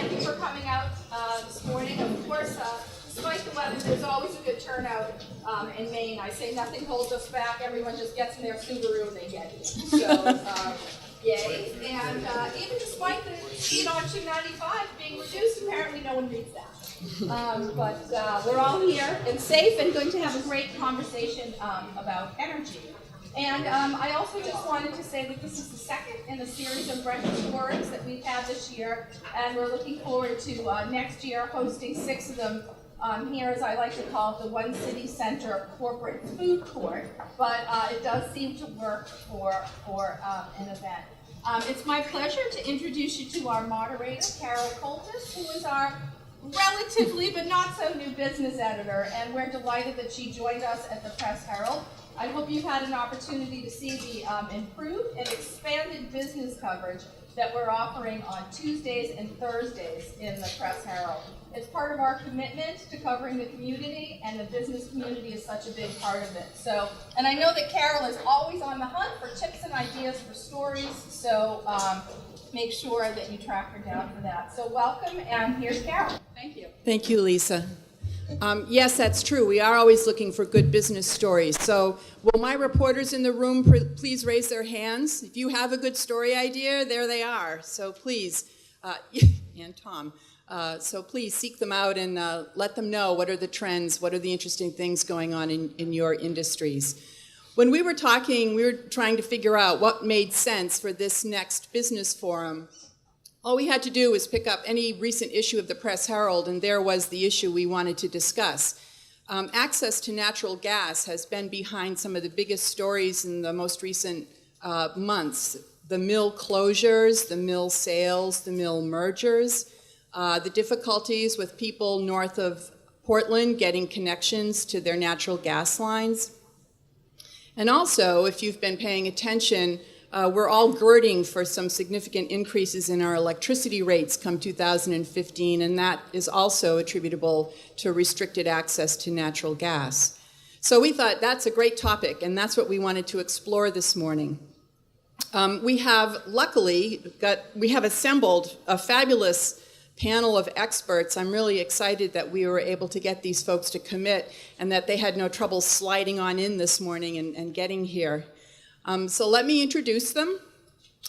thank you for coming out this morning. Of course, despite the weather, there's always a good turnout in Maine. I say nothing holds us back. Everyone just gets in their Subaru and they get here. So, yay. And even despite the speed on 295 being reduced, apparently no one reads that. But we're all here and safe and going to have a great conversation about energy. And I also just wanted to say that this is the second in a series of breakfast forums that we've had this year, and we're looking forward to next year hosting 6 of them here, as I like to call it, the One City Center Corporate Food Court. But it does seem to work for an event. It's my pleasure to introduce you to our moderator, Carol Coultas, who is our relatively but not so new business editor, and we're delighted that she joined us at the Press Herald. I hope you've had an opportunity to see the improved and expanded business coverage that we're offering on Tuesdays and Thursdays in the Press Herald. It's part of our commitment to covering the community, and the business community is such a big part of it. So, and I know that Carol is always on the hunt for tips and ideas for stories, so make sure that you track her down for that. So welcome, and here's Carol. Thank you. Thank you, Lisa. Yes, that's true. We are always looking for good business stories. So will my reporters in the room please raise their hands? If you have a good story idea, there they are. So please, and Tom, so please seek them out and let them know what are the trends, what are the interesting things going on in your industries. When we were talking, we were trying to figure out what made sense for this next business forum. All we had to do was pick up any recent issue of the Press Herald, and there was the issue we wanted to discuss. Access to natural gas has been behind some of the biggest stories in the most recent months. The mill closures, the mill sales, the mill mergers, the difficulties with people north of Portland getting connections to their natural gas lines. And also, if you've been paying attention, we're all girding for some significant increases in our electricity rates come 2015, and that is also attributable to restricted access to natural gas. So we thought that's a great topic, and that's what we wanted to explore this morning. We have assembled a fabulous panel of experts. I'm really excited that we were able to get these folks to commit and that they had no trouble sliding on in this morning and getting here. So let me introduce them.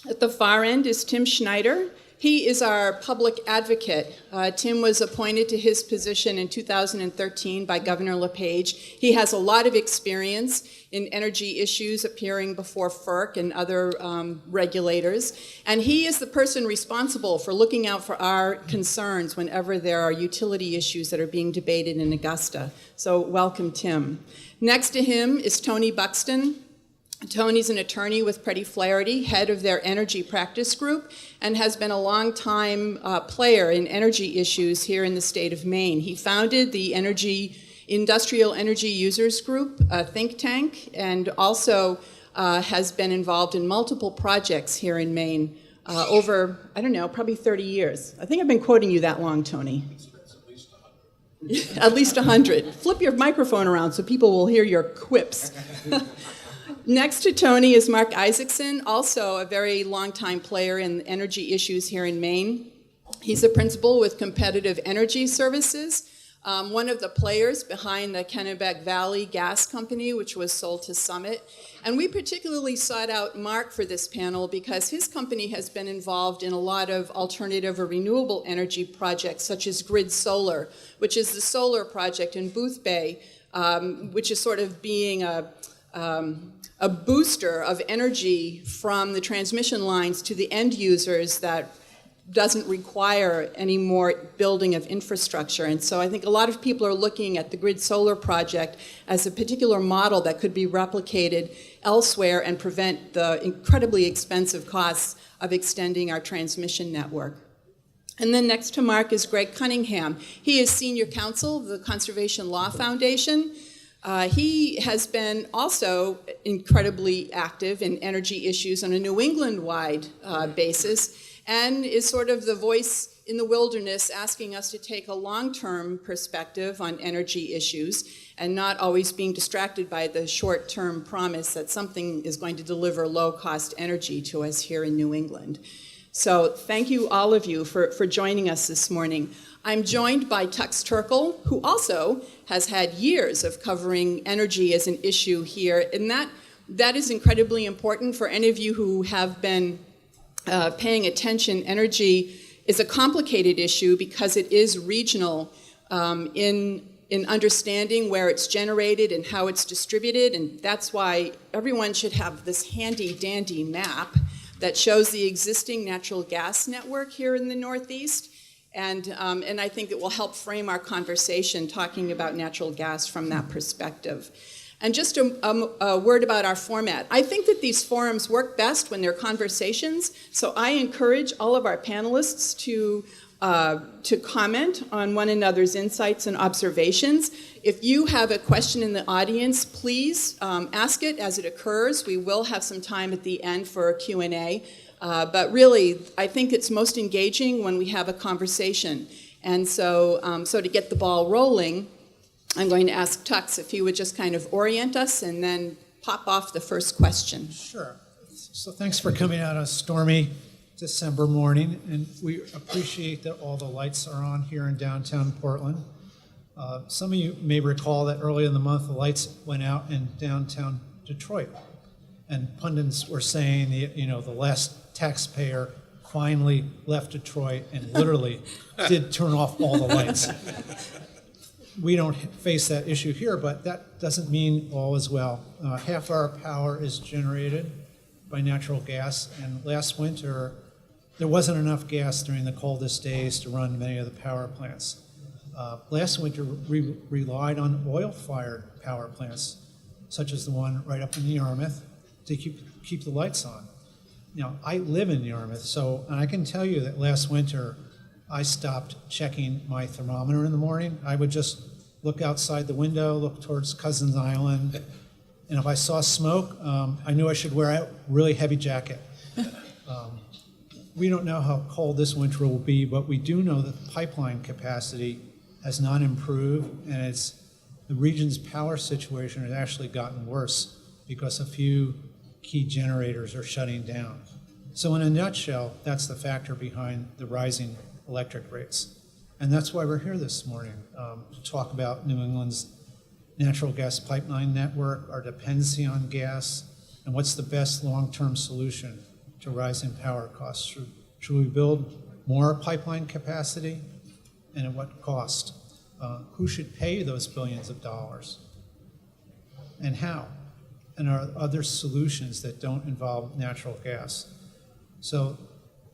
At the far end is Tim Schneider. He is our public advocate. Tim was appointed to his position in 2013 by Governor LePage. He has a lot of experience in energy issues, appearing before FERC and other regulators. And he is the person responsible for looking out for our concerns whenever there are utility issues that are being debated in Augusta. So welcome, Tim. Next to him is Tony Buxton. Tony's an attorney with Pretty Flaherty, head of their energy practice group, and has been a long-time player in energy issues here in the state of Maine. He founded the Industrial Energy Users Group, a think tank, and also has been involved in multiple projects here in Maine over, I don't know, probably 30 years. I think I've been quoting you that long, Tony. At least 100. Flip your microphone around so people will hear your quips. Next to Tony is Mark Isaacson, also a very long-time player in energy issues here in Maine. He's a principal with Competitive Energy Services, one of the players behind the Kennebec Valley Gas Company, which was sold to Summit. And we particularly sought out Mark for this panel because his company has been involved in a lot of alternative or renewable energy projects, such as Grid Solar, which is the solar project in Booth Bay, which is sort of being a booster of energy from the transmission lines to the end users that doesn't require any more building of infrastructure. And so I think a lot of people are looking at the Grid Solar project as a particular model that could be replicated elsewhere and prevent the incredibly expensive costs of extending our transmission network. And then next to Mark is Greg Cunningham. He is senior counsel of the Conservation Law Foundation. He has been also incredibly active in energy issues on a New England-wide basis, and is sort of the voice in the wilderness asking us to take a long-term perspective on energy issues and not always being distracted by the short-term promise that something is going to deliver low-cost energy to us here in New England. So thank you, all of you, for joining us this morning. I'm joined by Tux Turkle, who also has had years of covering energy as an issue here, and that is incredibly important for any of you who have been paying attention. Energy is a complicated issue because it is regional in understanding where it's generated and how it's distributed, and that's why everyone should have this handy-dandy map that shows the existing natural gas network here in the Northeast, and I think it will help frame our conversation talking about natural gas from that perspective. And just a word about our format. I think that these forums work best when they're conversations, so I encourage all of our panelists to comment on one another's insights and observations. If you have a question in the audience, please ask it as it occurs. We will have some time at the end for a Q&A, but really, I think it's most engaging when we have a conversation. And so to get the ball rolling, I'm going to ask Tux if he would just kind of orient us and then pop off the first question. Sure. So thanks for coming out on a stormy December morning, and we appreciate that all the lights are on here in downtown Portland. Some of you may recall that early in the month the lights went out in downtown Detroit, and pundits were saying the last taxpayer finally left Detroit and literally did turn off all the lights. We don't face that issue here, but that doesn't mean all is well. Half our power is generated by natural gas, and last winter there wasn't enough gas during the coldest days to run many of the power plants. Last winter we relied on oil-fired power plants, such as the one right up in Yarmouth, to keep the lights on. I live in Yarmouth, and I can tell you that last winter I stopped checking my thermometer in the morning. I would just look outside the window, look towards Cousins Island, and if I saw smoke, I knew I should wear a really heavy jacket. We don't know how cold this winter will be, but we do know that pipeline capacity has not improved, and the region's power situation has actually gotten worse because a few key generators are shutting down. So in a nutshell, that's the factor behind the rising electric rates. And that's why we're here this morning, to talk about New England's natural gas pipeline network, our dependency on gas, and what's the best long-term solution to rising power costs. Should we build more pipeline capacity, and at what cost? Who should pay those billions of dollars, and how? And are there other solutions that don't involve natural gas? So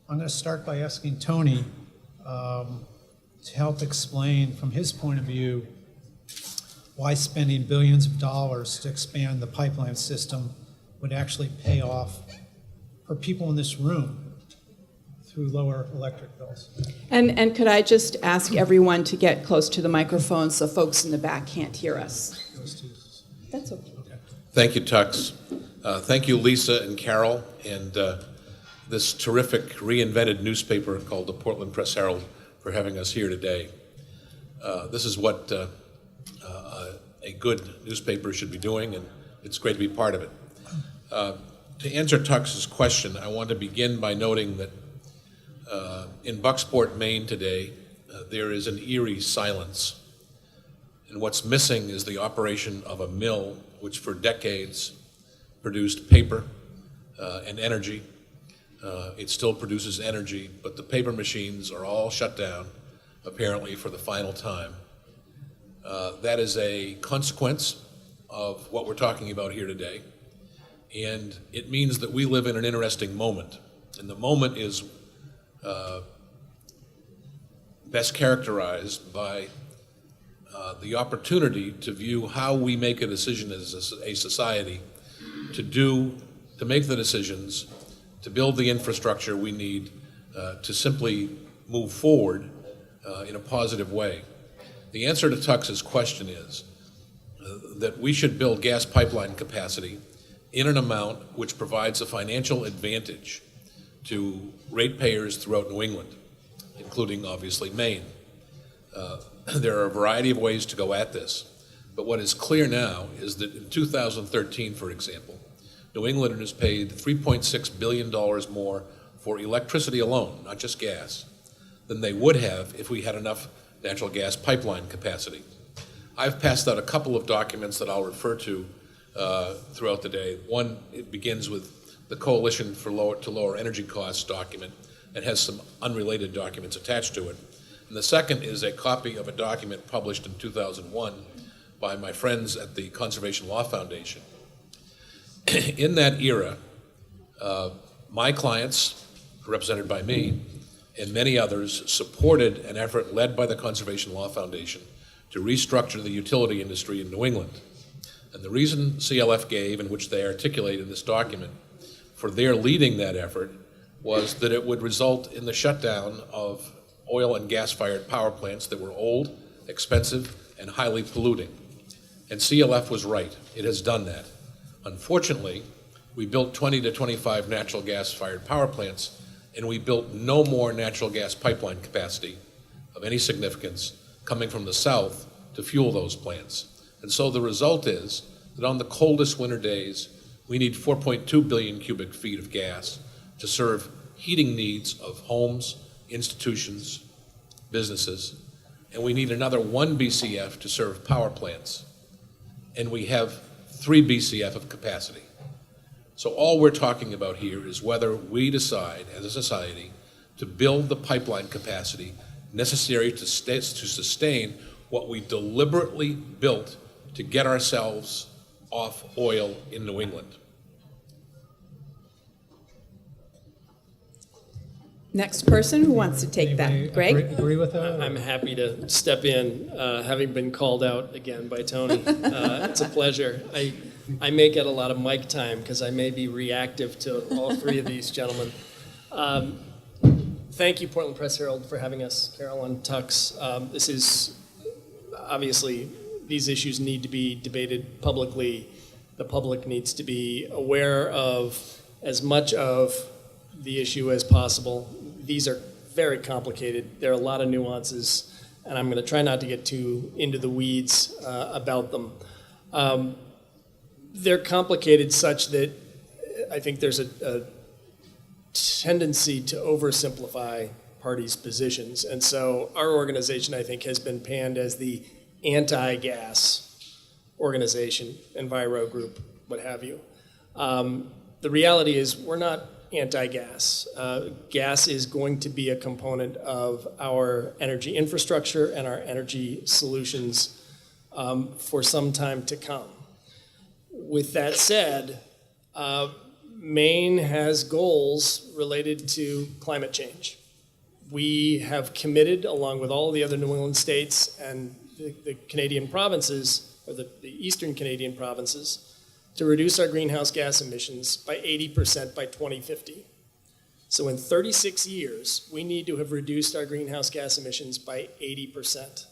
I'm going to start by asking Tony to help explain from his point of view why spending billions of dollars to expand the pipeline system would actually pay off for people in this room through lower electric bills. And could I just ask everyone to get close to the microphone so folks in the back can't hear us? That's okay. Thank you, Tux. Thank you, Lisa and Carol, and this terrific reinvented newspaper called the Portland Press Herald for having us here today. This is what a good newspaper should be doing, and it's great to be part of it. To answer Tux's question, I want to begin by noting that in Bucksport, Maine today, there is an eerie silence. And what's missing is the operation of a mill which for decades produced paper and energy. It still produces energy, but the paper machines are all shut down, apparently for the final time. That is a consequence of what we're talking about here today. And it means that we live in an interesting moment. And the moment is best characterized by the opportunity to view how we make a decision as a society to make the decisions, to build the infrastructure we need to simply move forward in a positive way. The answer to Tux's question is that we should build gas pipeline capacity in an amount which provides a financial advantage to ratepayers throughout New England, including obviously Maine. There are a variety of ways to go at this, but what is clear now is that in 2013, for example, New Englanders paid $3.6 billion more for electricity alone, not just gas, than they would have if we had enough natural gas pipeline capacity. I've passed out a couple of documents that I'll refer to throughout the day. One, it begins with the Coalition for Lower Energy Costs document and has some unrelated documents attached to it. And the second is a copy of a document published in 2001 by my friends at the Conservation Law Foundation. In that era, my clients, represented by me, and many others supported an effort led by the Conservation Law Foundation to restructure the utility industry in New England. And the reason CLF gave, and which they articulate in this document, for their leading that effort was that it would result in the shutdown of oil and gas-fired power plants that were old, expensive, and highly polluting. And CLF was right. It has done that. Unfortunately, we built 20 to 25 natural gas-fired power plants, and we built no more natural gas pipeline capacity of any significance coming from the south to fuel those plants. And so the result is that on the coldest winter days, we need 4.2 billion cubic feet of gas to serve heating needs of homes, institutions, businesses, and we need another 1 BCF to serve power plants. And we have 3 BCF of capacity. So all we're talking about here is whether we decide as a society to build the pipeline capacity necessary to sustain what we deliberately built to get ourselves off oil in New England. Next person who wants to take Anybody that. Greg? agree with that? I'm happy to step in, having been called out again by Tony. It's a pleasure. I may get a lot of mic time because I may be reactive to all three of these gentlemen. Thank you, Portland Press Herald, for having us, Carol and Tux. This is, obviously, these issues need to be debated publicly. The public needs to be aware of as much of the issue as possible. These are very complicated. There are a lot of nuances, and I'm going to try not to get too into the weeds about them. They're complicated such that I think there's a tendency to oversimplify parties' positions. And so our organization, I think, has been panned as the anti-gas organization, Enviro Group, what have you. The reality is we're not anti-gas. Gas is going to be a component of our energy infrastructure and our energy solutions for some time to come. With that said, Maine has goals related to climate change. We have committed, along with all the other New England states and the Canadian provinces, or the eastern Canadian provinces, to reduce our greenhouse gas emissions by 80% by 2050. So in 36 years, we need to have reduced our greenhouse gas emissions by 80%.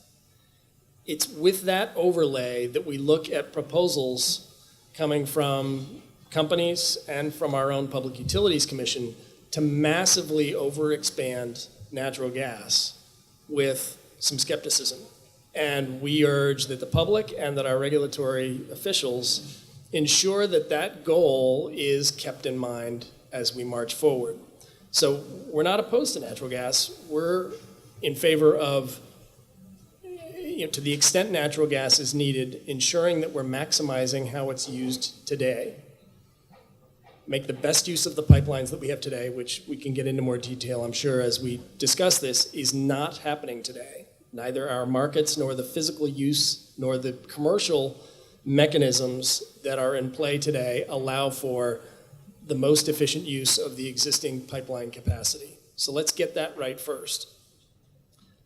It's with that overlay that we look at proposals coming from companies and from our own Public Utilities Commission to massively overexpand natural gas with some skepticism. And we urge that the public and that our regulatory officials ensure that that goal is kept in mind as we march forward. So we're not opposed to natural gas. We're in favor of, to the extent natural gas is needed, ensuring that we're maximizing how it's used today. Make the best use of the pipelines that we have today, which we can get into more detail, I'm sure, as we discuss this, is not happening today. Neither our markets, nor the physical use, nor the commercial mechanisms that are in play today allow for the most efficient use of the existing pipeline capacity. So let's get that right first.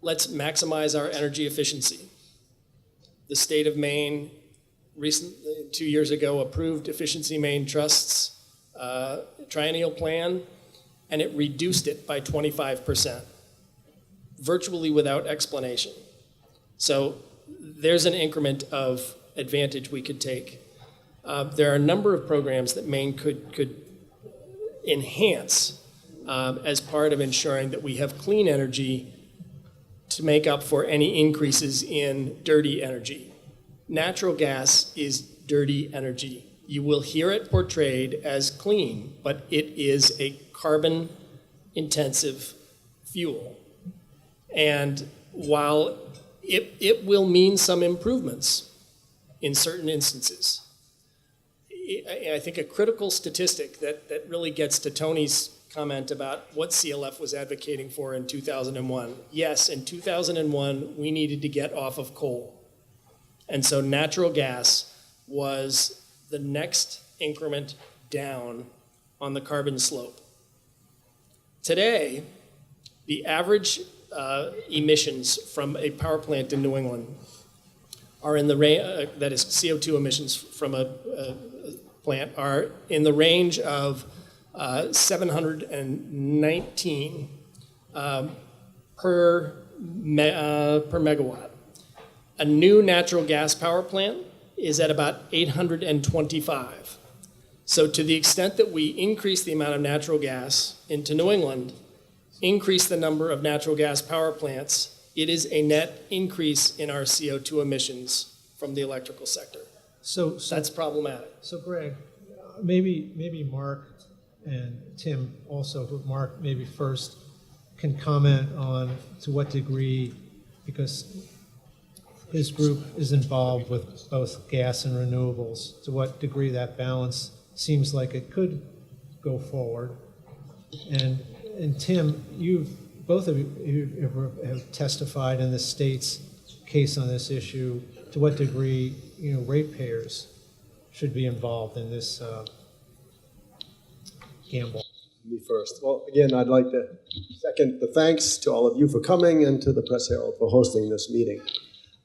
Let's maximize our energy efficiency. The state of Maine recently, 2 years ago, approved Efficiency Maine Trust's triennial plan, and it reduced it by 25%, virtually without explanation. So there's an increment of advantage we could take. There are a number of programs that Maine could enhance as part of ensuring that we have clean energy to make up for any increases in dirty energy. Natural gas is dirty energy. You will hear it portrayed as clean, but it is a carbon intensive fuel. And while it will mean some improvements in certain instances, I think a critical statistic that really gets to Tony's comment about what CLF was advocating for in 2001. Yes, in 2001, we needed to get off of coal. And so natural gas was the next increment down on the carbon slope. Today, the average emissions from a power plant in New England are in the range, that is CO2 emissions from a plant, are in the range of 719 per megawatt. A new natural gas power plant is at about 825. So to the extent that we increase the amount of natural gas into New England, increase the number of natural gas power plants, it is a net increase in our CO2 emissions from the electrical sector. So That's problematic. So Greg, maybe Mark and Tim also, but Mark maybe first can comment on to what degree, because his group is involved with both gas and renewables, to what degree that balance seems like it could go forward. And Tim, both of you have testified in the state's case on this issue. To what degree, ratepayers should be involved in this gamble? Me first. Well, again, I'd like to second the thanks to all of you for coming and to the Press Herald for hosting this meeting.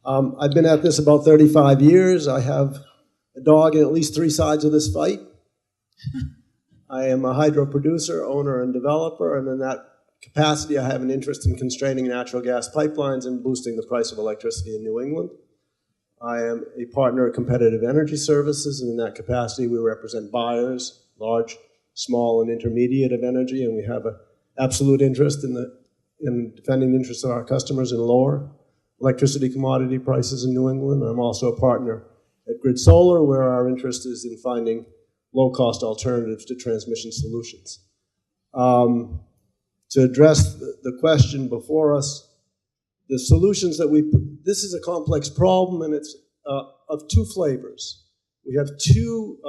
I've been at this about 35 years. I have a dog in at least 3 sides of this fight. I am a hydro producer, owner, and developer, and in that capacity, I have an interest in constraining natural gas pipelines and boosting the price of electricity in New England. I am a partner of Competitive Energy Services, and in that capacity, we represent buyers, large, small, and intermediate of energy, and we have an absolute interest in defending the interests of our customers in lower electricity commodity prices in New England. I'm also a partner at Grid Solar, where our interest is in finding low-cost alternatives to transmission solutions. To address the question before us, the solutions that this is a complex problem, and it's of 2 flavors. We have 2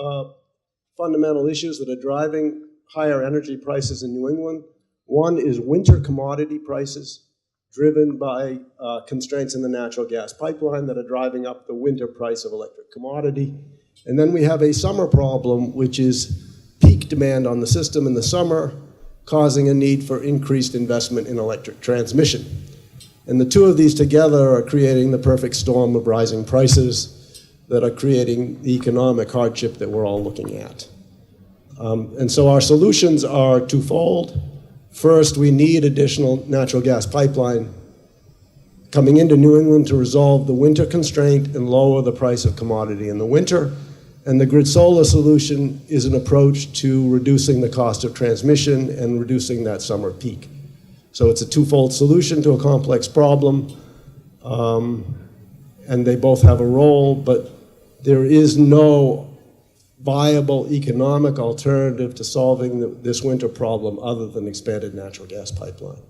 fundamental issues that are driving higher energy prices in New England. One is winter commodity prices, driven by constraints in the natural gas pipeline that are driving up the winter price of electric commodity. And then we have a summer problem, which is peak demand on the system in the summer, causing a need for increased investment in electric transmission. And the 2 of these together are creating the perfect storm of rising prices that are creating the economic hardship that we're all looking at. And so our solutions are twofold. First, we need additional natural gas pipeline coming into New England to resolve the winter constraint and lower the price of commodity in the winter. And the Grid Solar solution is an approach to reducing the cost of transmission and reducing that summer peak. So it's a twofold solution to a complex problem, and they both have a role, but there is no viable economic alternative to solving this winter problem other than expanded natural gas pipeline.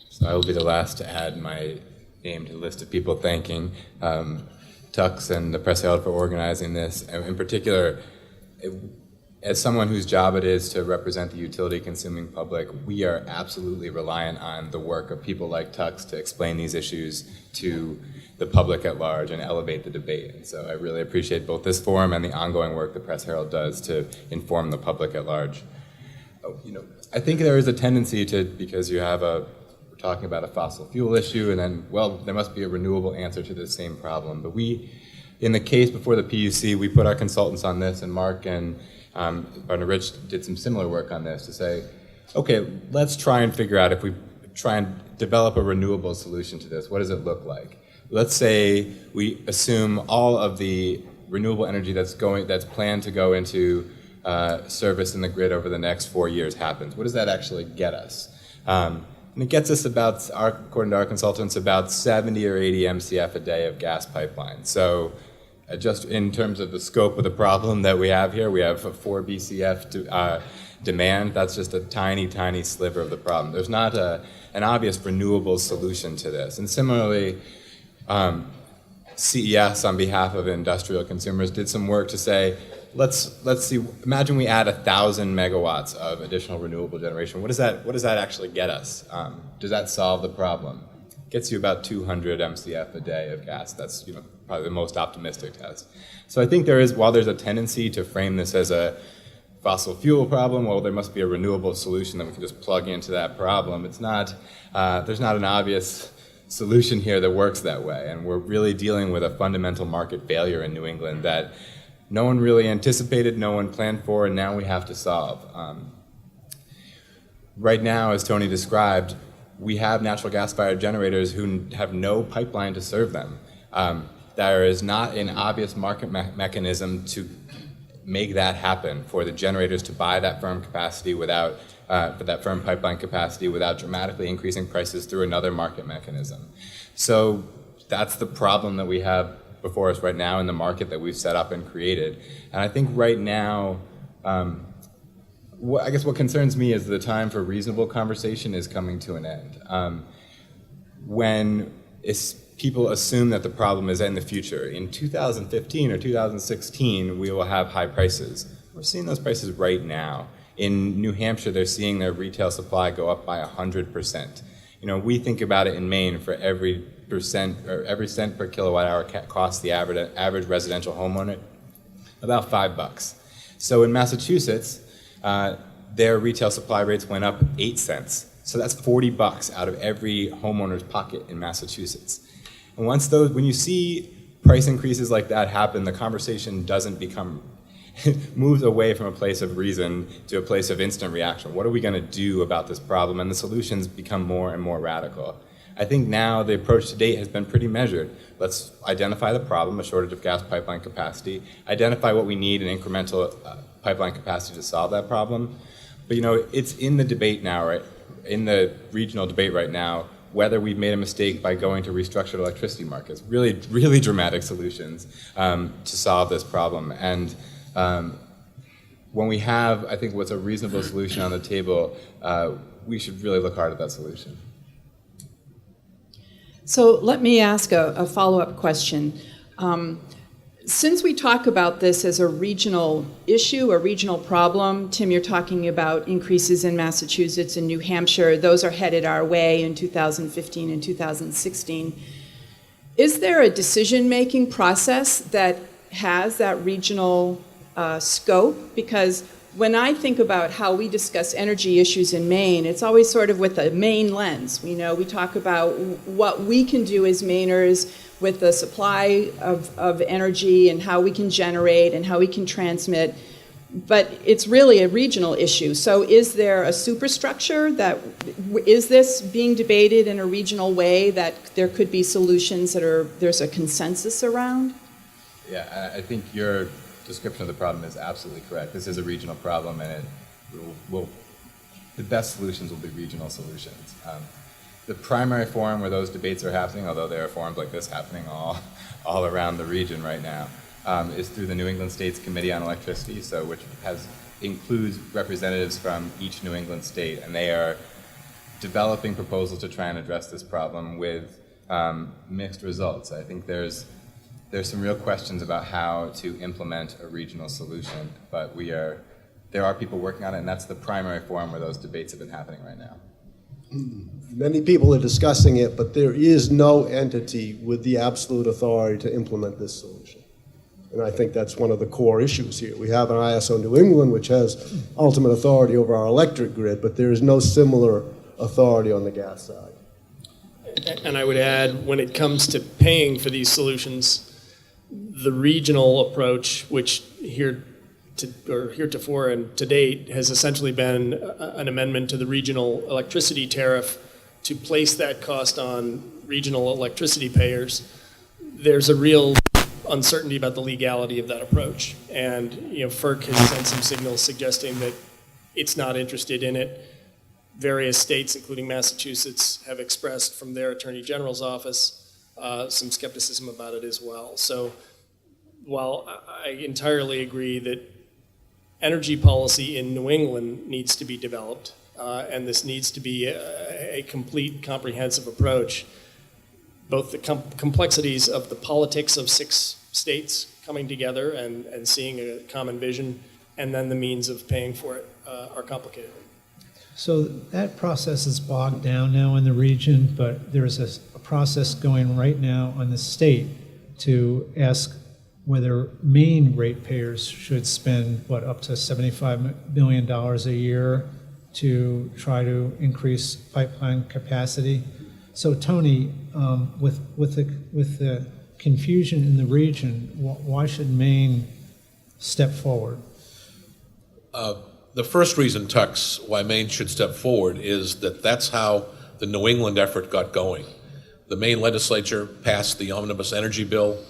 So I will be the last to add my name to the list of people thanking Tux and the Press Herald for organizing this. In particular, as someone whose job it is to represent the utility-consuming public, we are absolutely reliant on the work of people like Tux to explain these issues to the public at large and elevate the debate. And so I really appreciate both this forum and the ongoing work the Press Herald does to inform the public at large. I think there is a tendency to, because we're talking about a fossil fuel issue, and then, well, there must be a renewable answer to the same problem. But in the case before the PUC, we put our consultants on this, and Mark and Partner Rich did some similar work on this to say, okay, let's try and figure out if we try and develop a renewable solution to this, what does it look like? Let's say we assume all of the renewable energy that's planned to go into service in the grid over the next 4 years happens. What does that actually get us? And it gets us according to our consultants, about 70 or 80 MCF a day of gas pipeline. So just in terms of the scope of the problem that we have here, we have a 4 BCF demand. That's just a tiny, tiny sliver of the problem. There's not an obvious renewable solution to this. And similarly, CES, on behalf of industrial consumers, did some work to say, let's see, imagine we add 1,000 megawatts of additional renewable generation. What does that actually get us? Does that solve the problem? It gets you about 200 MCF a day of gas. That's probably the most optimistic test. So I think while there's a tendency to frame this as a fossil fuel problem, well, there must be a renewable solution that we can just plug into that problem. It's not, there's not an obvious solution here that works that way. And we're really dealing with a fundamental market failure in New England that no one really anticipated, no one planned for, and now we have to solve. Right now, as Tony described, we have natural gas-fired generators who have no pipeline to serve them. There is not an obvious market mechanism to make that happen, for the generators to buy that firm capacity without, for that firm pipeline capacity without dramatically increasing prices through another market mechanism. So that's the problem that we have before us right now in the market that we've set up and created. And I think right now, I guess what concerns me is the time for reasonable conversation is coming to an end. When people assume that the problem is in the future, in 2015 or 2016, we will have high prices. We're seeing those prices right now. In New Hampshire, they're seeing their retail supply go up by 100%. We think about it in Maine, for every cent per kilowatt hour costs the average residential homeowner about $5. So in Massachusetts, their retail supply rates went up 8 cents. So that's $40 out of every homeowner's pocket in Massachusetts. And when you see price increases like that happen, the conversation doesn't moves away from a place of reason to a place of instant reaction. What are we going to do about this problem? And the solutions become more and more radical. I think now the approach to date has been pretty measured. Let's identify the problem, a shortage of gas pipeline capacity, identify what we need, an incremental pipeline capacity to solve that problem. But it's in the debate now, right? In the regional debate right now, whether we've made a mistake by going to restructured electricity markets, really, really dramatic solutions to solve this problem. And when we have, I think, what's a reasonable solution on the table, we should really look hard at that solution. So let me ask a follow-up question. Since we talk about this as a regional issue, a regional problem, Tim, you're talking about increases in Massachusetts and New Hampshire. Those are headed our way in 2015 and 2016. Is there a decision-making process that has that regional scope? Because when I think about how we discuss energy issues in Maine, it's always sort of with a Maine lens. We talk about what we can do as Mainers with the supply of energy and how we can generate and how we can transmit. But it's really a regional issue. So is there a superstructure is this being debated in a regional way that there could be solutions there's a consensus around? Yeah, I think your description of the problem is absolutely correct. This is a regional problem, and the best solutions will be regional solutions. The primary forum where those debates are happening, although there are forums like this happening all around the region right now, is through the New England States Committee on Electricity, which includes representatives from each New England state, and they are developing proposals to try and address this problem with mixed results. I think there's some real questions about how to implement a regional solution, but there are people working on it, and that's the primary forum where those debates have been happening right now. Many people are discussing it, but there is no entity with the absolute authority to implement this solution. And I think that's one of the core issues here. We have an ISO New England, which has ultimate authority over our electric grid, but there is no similar authority on the gas side. And I would add, when it comes to paying for these solutions, the regional approach, which heretofore and to date has essentially been an amendment to the regional electricity tariff to place that cost on regional electricity payers, there's a real uncertainty about the legality of that approach. And FERC has sent some signals suggesting that it's not interested in it. Various states, including Massachusetts, have expressed from their Attorney General's office some skepticism about it as well. So while I entirely agree that energy policy in New England needs to be developed, and this needs to be a complete, comprehensive approach, both the complexities of the politics of 6 states coming together and seeing a common vision, and then the means of paying for it are complicated. So that process is bogged down now in the region, but there's a process going right now on the state to ask whether Maine ratepayers should spend, up to $75 billion a year to try to increase pipeline capacity. So Tony, with the confusion in the region, why should Maine step forward? The first reason, Tux, why Maine should step forward is that that's how the New England effort got going. The Maine legislature passed the omnibus energy bill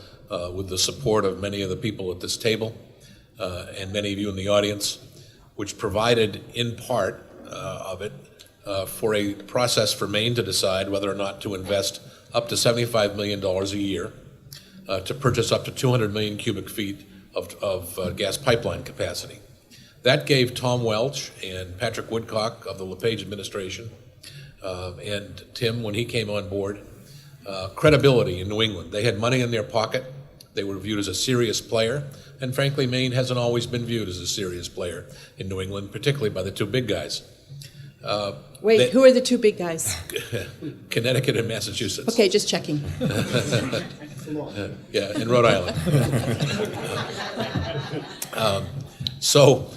with the support of many of the people at this table and many of you in the audience, which provided in part of it for a process for Maine to decide whether or not to invest up to $75 million a year to purchase up to 200 million cubic feet of gas pipeline capacity. That gave Tom Welch and Patrick Woodcock of the LePage administration and Tim, when he came on board, credibility in New England. They had money in their pocket. They were viewed as a serious player. And frankly, Maine hasn't always been viewed as a serious player in New England, particularly by the 2 big guys. Who are the 2 big guys? Connecticut and Massachusetts. Okay, just checking. Yeah, in Rhode Island. So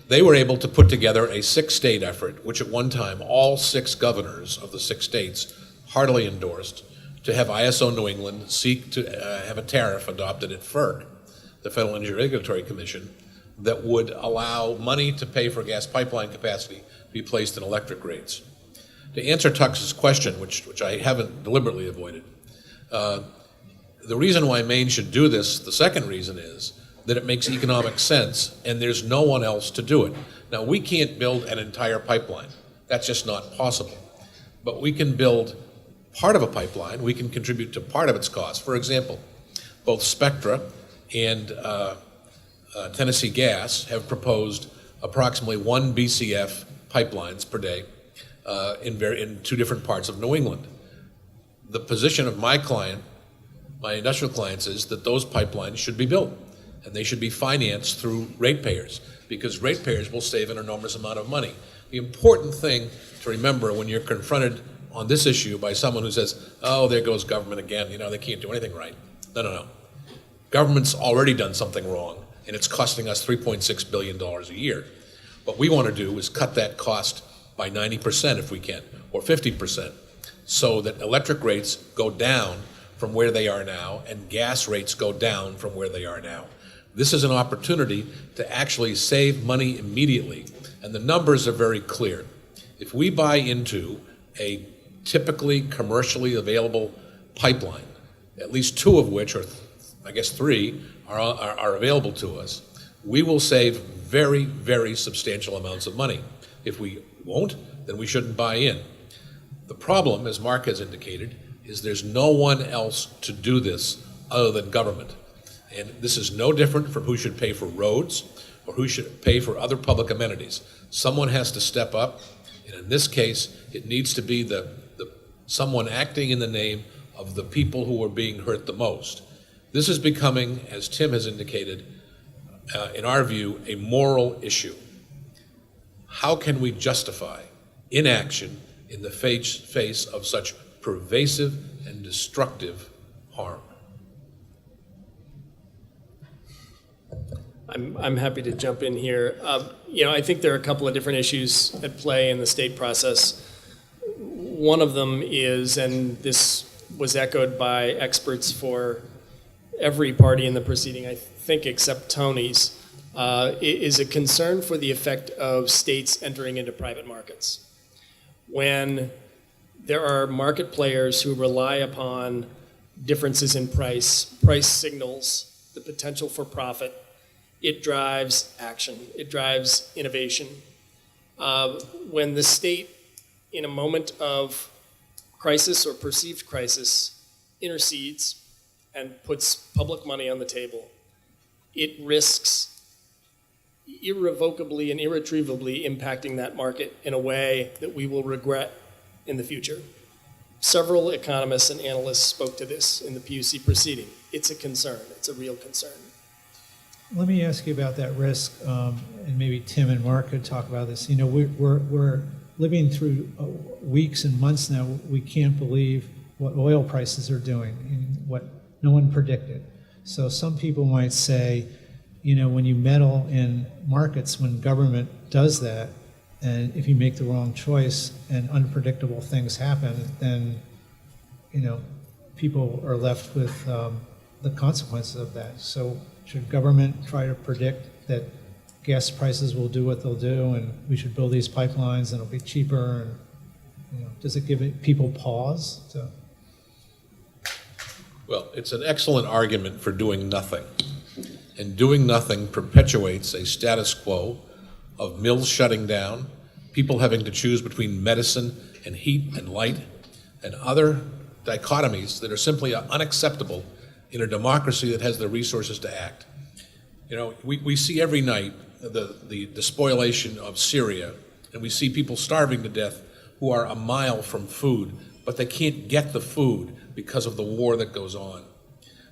they were able to put together a 6-state effort, which at one time all 6 governors of the 6 states heartily endorsed, to have ISO New England seek to have a tariff adopted at FERC, the Federal Energy Regulatory Commission, that would allow money to pay for gas pipeline capacity to be placed in electric rates. To answer Tux's question, which I haven't deliberately avoided, the reason why Maine should do this, the second reason is that it makes economic sense and there's no one else to do it. Now, we can't build an entire pipeline. That's just not possible. But we can build part of a pipeline. We can contribute to part of its cost. For example, both Spectra and Tennessee Gas have proposed approximately 1 BCF pipelines per day in 2 different parts of New England. The position of my industrial clients, is that those pipelines should be built, and they should be financed through ratepayers, because ratepayers will save an enormous amount of money. The important thing to remember when you're confronted on this issue by someone who says, oh, there goes government again, they can't do anything right. No. Government's already done something wrong, and it's costing us $3.6 billion a year. What we want to do is cut that cost by 90% if we can, or 50%, so that electric rates go down from where they are now and gas rates go down from where they are now. This is an opportunity to actually save money immediately, and the numbers are very clear. If we buy into a typically commercially available pipeline, at least 2 of which, or I guess 3, are available to us, we will save very, very substantial amounts of money. If we won't, then we shouldn't buy in. The problem, as Mark has indicated, is there's no one else to do this other than government. And this is no different from who should pay for roads or who should pay for other public amenities. Someone has to step up, and in this case, it needs to be someone acting in the name of the people who are being hurt the most. This is becoming, as Tim has indicated, in our view, a moral issue. How can we justify inaction in the face of such pervasive and destructive harm? I'm happy to jump in here. I think there are a couple of different issues at play in the state process. One of them is, and this was echoed by experts for every party in the proceeding, I think except Tony's, is a concern for the effect of states entering into private markets. When there are market players who rely upon differences in price signals the potential for profit, it drives action, it drives innovation. When the state, in a moment of crisis or perceived crisis, intercedes and puts public money on the table, it risks irrevocably and irretrievably impacting that market in a way that we will regret in the future. Several economists and analysts spoke to this in the PUC proceeding. It's a concern. It's a real concern. Let me ask you about that risk, and maybe Tim and Mark could talk about this. You know, we're living through weeks and months now. We can't believe what oil prices are doing and what no one predicted. So some people might say, you know, when you meddle in markets, when government does that, and if you make the wrong choice and unpredictable things happen, then, you know, people are left with the consequences of that. So should government try to predict that gas prices will do what they'll do, and we should build these pipelines and it'll be cheaper? And, you know, does it give people pause? Well, it's an excellent argument for doing nothing. And doing nothing perpetuates a status quo of mills shutting down, people having to choose between medicine and heat and light, and other dichotomies that are simply unacceptable in a democracy that has the resources to act. You know, we see every night the spoliation of Syria, and we see people starving to death who are a mile from food, but they can't get the food because of the war that goes on.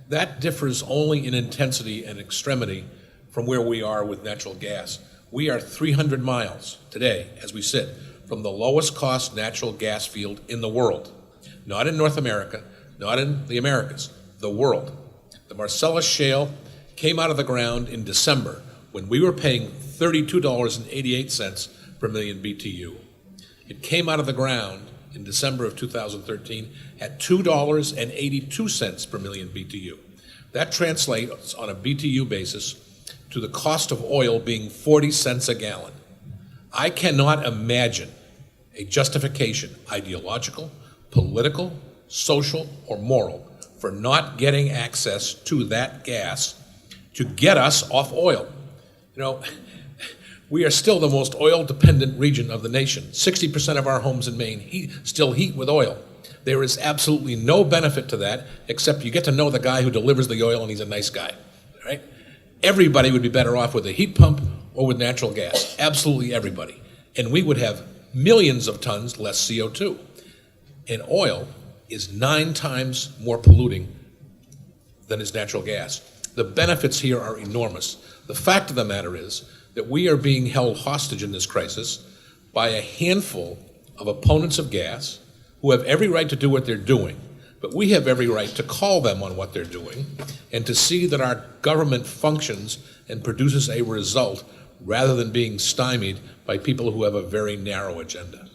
That differs only in intensity and extremity from where we are with natural gas. We are 300 miles today, as we sit, from the lowest cost natural gas field in the world. Not in North America, not in the Americas, the world. The Marcellus Shale came out of the ground in December when we were paying $32.88 per million BTU. It came out of the ground in December of 2013 at $2.82 per million BTU. That translates on a BTU basis to the cost of oil being 40 cents a gallon. I cannot imagine a justification, ideological, political, social, or moral, for not getting access to that gas to get us off oil. You know, we are still the most oil-dependent region of the nation. 60% of our homes in Maine still heat with oil. There is absolutely no benefit to that, except you get to know the guy who delivers the oil and he's a nice guy, right? Everybody would be better off with a heat pump or with natural gas, absolutely everybody. And we would have millions of tons less CO2. And oil is 9 times more polluting than is natural gas. The benefits here are enormous. The fact of the matter is that we are being held hostage in this crisis by a handful of opponents of gas who have every right to do what they're doing, but we have every right to call them on what they're doing and to see that our government functions and produces a result rather than being stymied by people who have a very narrow agenda.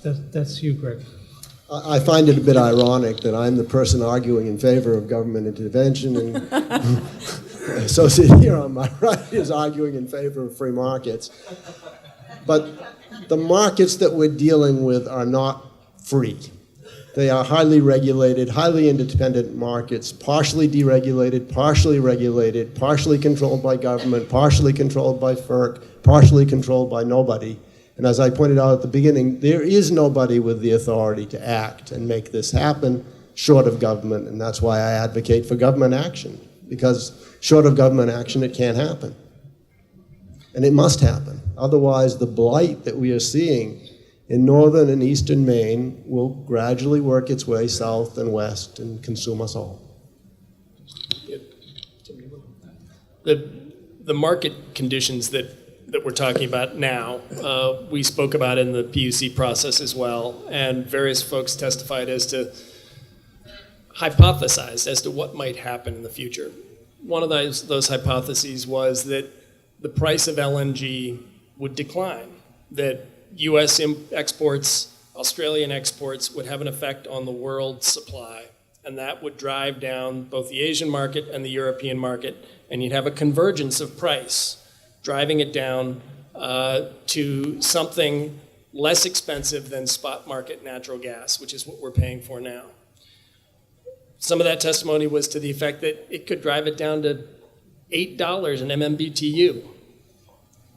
That's you, Greg. I find it a bit ironic that I'm the person arguing in favor of government intervention, and the associate here on my right is arguing in favor of free markets. But the markets that we're dealing with are not free. They are highly regulated, highly independent markets, partially deregulated, partially regulated, partially controlled by government, partially controlled by FERC, partially controlled by nobody. And as I pointed out at the beginning, there is nobody with the authority to act and make this happen short of government, and that's why I advocate for government action, because short of government action, it can't happen. And it must happen. Otherwise, the blight that we are seeing in northern and eastern Maine will gradually work its way south and west and consume us all. The market conditions that we're talking about now, we spoke about in the PUC process as well, and various folks testified as to, hypothesized as to what might happen in the future. One of those hypotheses was that the price of LNG would decline, that U.S. exports, Australian exports would have an effect on the world supply, and that would drive down both the Asian market and the European market, and you'd have a convergence of price, driving it down to something less expensive than spot market natural gas, which is what we're paying for now. Some of that testimony was to the effect that it could drive it down to $8 an MMBTU.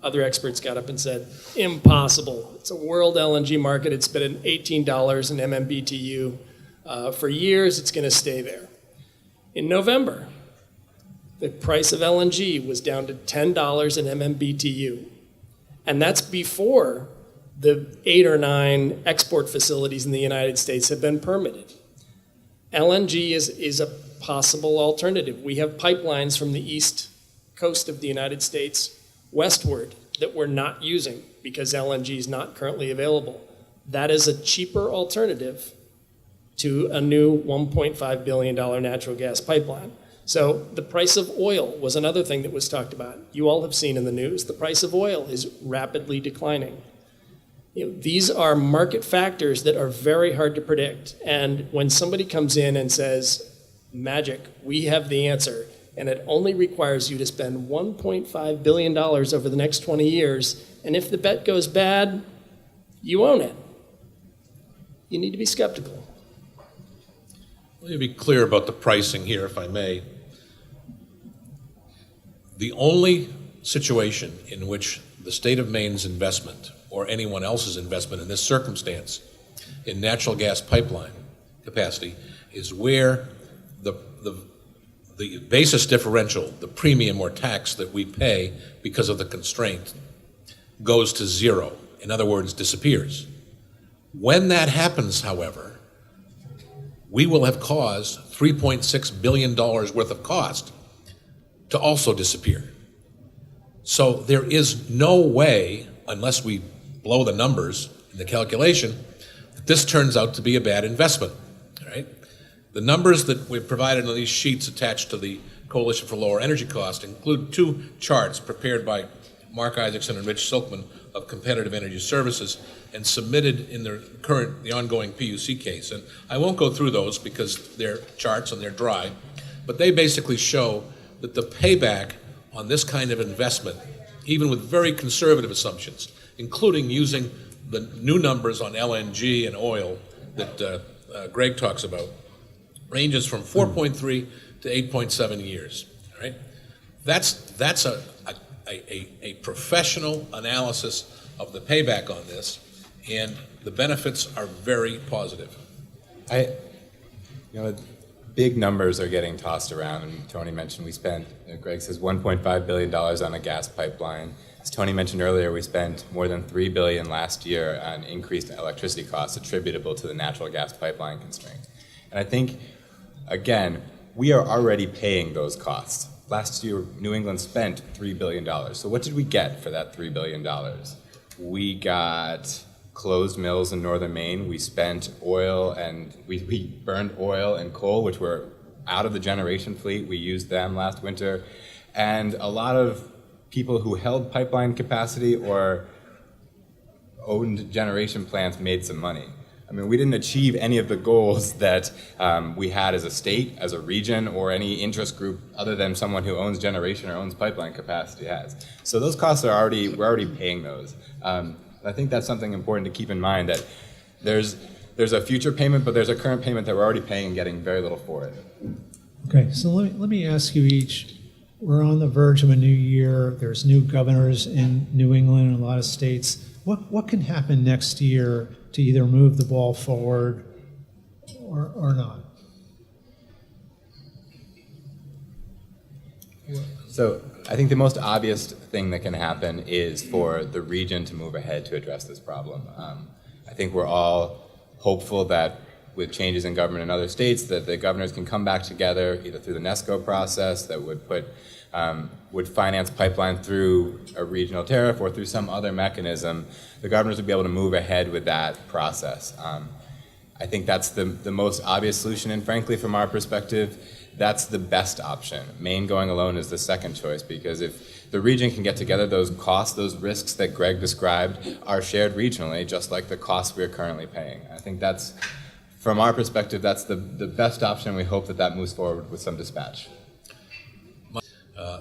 Other experts got up and said, impossible. It's a world LNG market. It's been at $18 an MMBTU for years. It's going to stay there. In November, the price of LNG was down to $10 an MMBTU. And that's before the 8 or 9 export facilities in the United States have been permitted. LNG is a possible alternative. We have pipelines from the east coast of the United States westward that we're not using because LNG is not currently available. That is a cheaper alternative to a new $1.5 billion natural gas pipeline. So the price of oil was another thing that was talked about. You all have seen in the news, the price of oil is rapidly declining. These are market factors that are very hard to predict. And when somebody comes in and says, magic, we have the answer, and it only requires you to spend $1.5 billion over the next 20 years, and if the bet goes bad, you own it. You need to be skeptical. Let me be clear about the pricing here, if I may. The only situation in which the state of Maine's investment or anyone else's investment in this circumstance in natural gas pipeline capacity is where the basis differential, the premium or tax that we pay because of the constraint, goes to zero. In other words, disappears. When that happens, however, we will have caused $3.6 billion worth of cost to also disappear. So there is no way, unless we blow the numbers in the calculation, that this turns out to be a bad investment, right? The numbers that we've provided on these sheets attached to the Coalition for Lower Energy Cost include 2 charts prepared by Mark Isaacson and Rich Silkman of Competitive Energy Services and submitted in the ongoing PUC case. And I won't go through those because they're charts and they're dry, but they basically show that the payback on this kind of investment, even with very conservative assumptions, including using the new numbers on LNG and oil that Greg talks about, ranges from 4.3 to 8.7 years. All right, that's a professional analysis of the payback on this, and the benefits are very positive. Big numbers are getting tossed around, and Tony mentioned we spent, Greg says $1.5 billion on a gas pipeline. As Tony mentioned earlier, we spent more than $3 billion last year on increased electricity costs attributable to the natural gas pipeline constraint. And I think, again, we are already paying those costs. Last year, New England spent $3 billion. So what did we get for that $3 billion? We got closed mills in northern Maine. We spent oil and we burned oil and coal, which were out of the generation fleet. We used them last winter. And a lot of people who held pipeline capacity or owned generation plants made some money. I mean, we didn't achieve any of the goals that we had as a state, as a region, or any interest group other than someone who owns generation or owns pipeline capacity has. So those costs we're already paying those. I think that's something important to keep in mind, that there's a future payment, but there's a current payment that we're already paying and getting very little for it. Okay, so let me ask you each, we're on the verge of a new year, there's new governors in New England and a lot of states. What can happen next year to either move the ball forward or not? So I think the most obvious thing that can happen is for the region to move ahead to address this problem. I think we're all hopeful that with changes in government in other states, that the governors can come back together either through the NESCO process that would finance pipeline through a regional tariff or through some other mechanism. The governors would be able to move ahead with that process. I think that's the most obvious solution, and frankly, from our perspective, that's the best option. Maine going alone is the second choice, because if the region can get together, those costs, those risks that Greg described are shared regionally, just like the costs we're currently paying. I think that's, from our perspective, that's the best option. We hope that moves forward with some dispatch.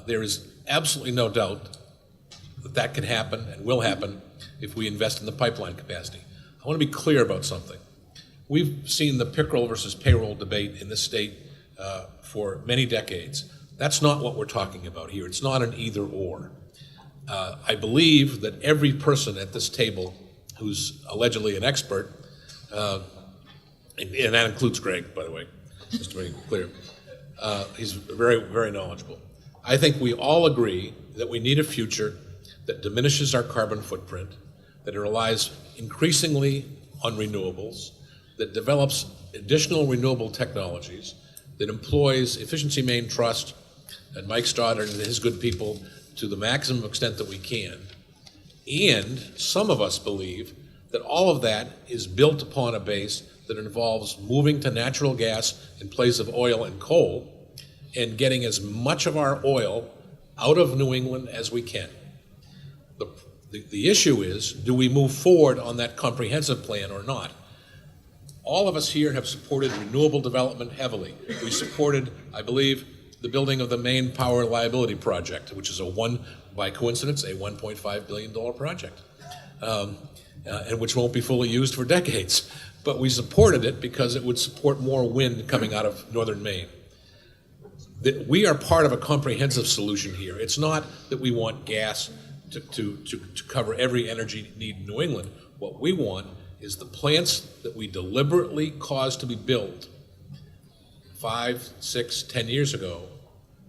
There is absolutely no doubt that can happen and will happen if we invest in the pipeline capacity. I want to be clear about something. We've seen the pickerel versus payroll debate in this state for many decades. That's not what we're talking about here. It's not an either or. I believe that every person at this table who's allegedly an expert, and that includes Greg, by the way, just to be clear, he's very, very knowledgeable. I think we all agree that we need a future that diminishes our carbon footprint, that relies increasingly on renewables, that develops additional renewable technologies, that employs Efficiency Maine Trust and Mike Stoddard and his good people to the maximum extent that we can. And some of us believe that all of that is built upon a base that involves moving to natural gas in place of oil and coal and getting as much of our oil out of New England as we can. The issue is, do we move forward on that comprehensive plan or not? All of us here have supported renewable development heavily. We supported, I believe, the building of the Maine Power Liability Project, which is by coincidence, a $1.5 billion project, and which won't be fully used for decades. But we supported it because it would support more wind coming out of northern Maine. We are part of a comprehensive solution here. It's not that we want gas to cover every energy need in New England. What we want is the plants that we deliberately caused to be built 5, 6, 10 years ago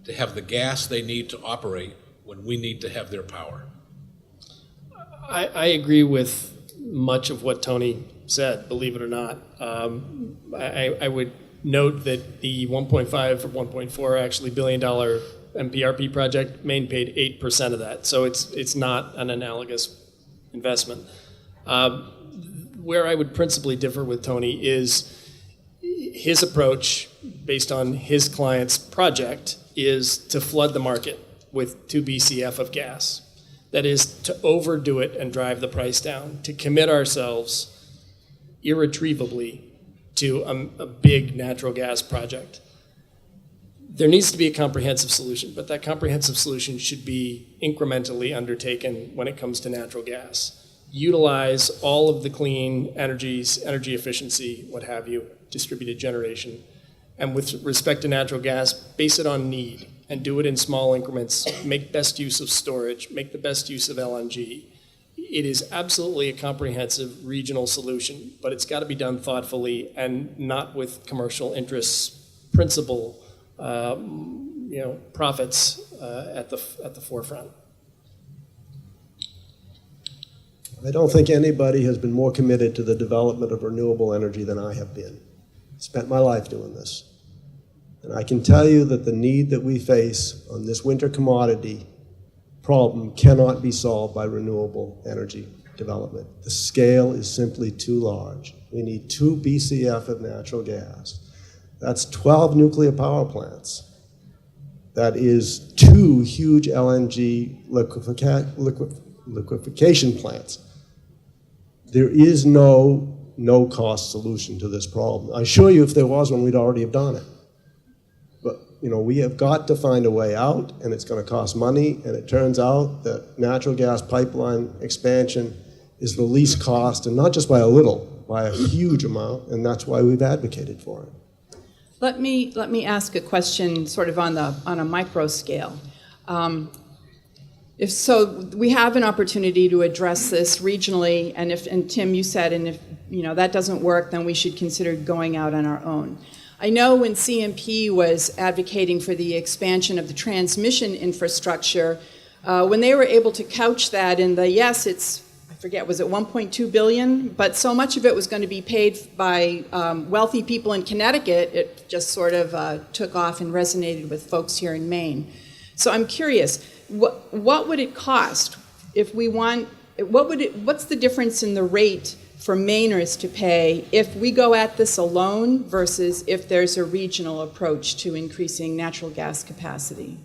to have the gas they need to operate when we need to have their power. I agree with much of what Tony said, believe it or not. I would note that the 1.5 or 1.4 actually $1 billion MPRP project, Maine paid 8% of that, so it's not an analogous investment. Where I would principally differ with Tony is his approach, based on his client's project, is to flood the market with 2 BCF of gas. That is to overdo it and drive the price down, to commit ourselves irretrievably to a big natural gas project. There needs to be a comprehensive solution, but that comprehensive solution should be incrementally undertaken when it comes to natural gas. Utilize all of the clean energies, energy efficiency, what have you, distributed generation. And with respect to natural gas, base it on need and do it in small increments. Make best use of storage, make the best use of LNG. It is absolutely a comprehensive regional solution, but it's got to be done thoughtfully and not with commercial interests, principal, profits at the forefront. I don't think anybody has been more committed to the development of renewable energy than I have been. Spent my life doing this. And I can tell you that the need that we face on this winter commodity problem cannot be solved by renewable energy development. The scale is simply too large. We need 2 BCF of natural gas. That's 12 nuclear power plants. That is 2 huge LNG liquefaction plants. There is no cost solution to this problem. I assure you if there was one, we'd already have done it. But we have got to find a way out, and it's going to cost money, and it turns out that natural gas pipeline expansion is the least cost, and not just by a little, by a huge amount, and that's why we've advocated for it. Let me ask a question sort of on a micro scale. If so, we have an opportunity to address this regionally, and Tim, you said, and if that doesn't work, then we should consider going out on our own. I know when CMP was advocating for the expansion of the transmission infrastructure, when they were able to couch that in the, yes, I forget, was it 1.2 billion? But so much of it was going to be paid by wealthy people in Connecticut, it just sort of took off and resonated with folks here in Maine. So I'm curious, what would it cost if we want, what's the difference in the rate for Mainers to pay if we go at this alone versus if there's a regional approach to increasing natural gas capacity?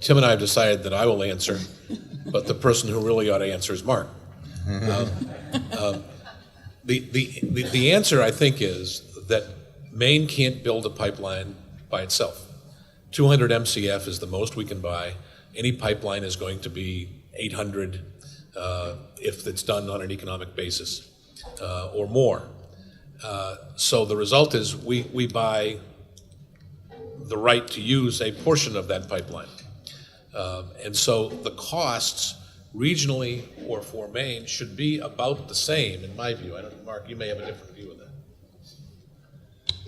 Tim and I have decided that I will answer, but the person who really ought to answer is Mark. The answer, I think, is that Maine can't build a pipeline by itself. 200 MCF is the most we can buy. Any pipeline is going to be 800 if it's done on an economic basis or more. So the result is we buy the right to use a portion of that pipeline. And so the costs regionally or for Maine should be about the same, in my view. I don't know, Mark, you may have a different view of that.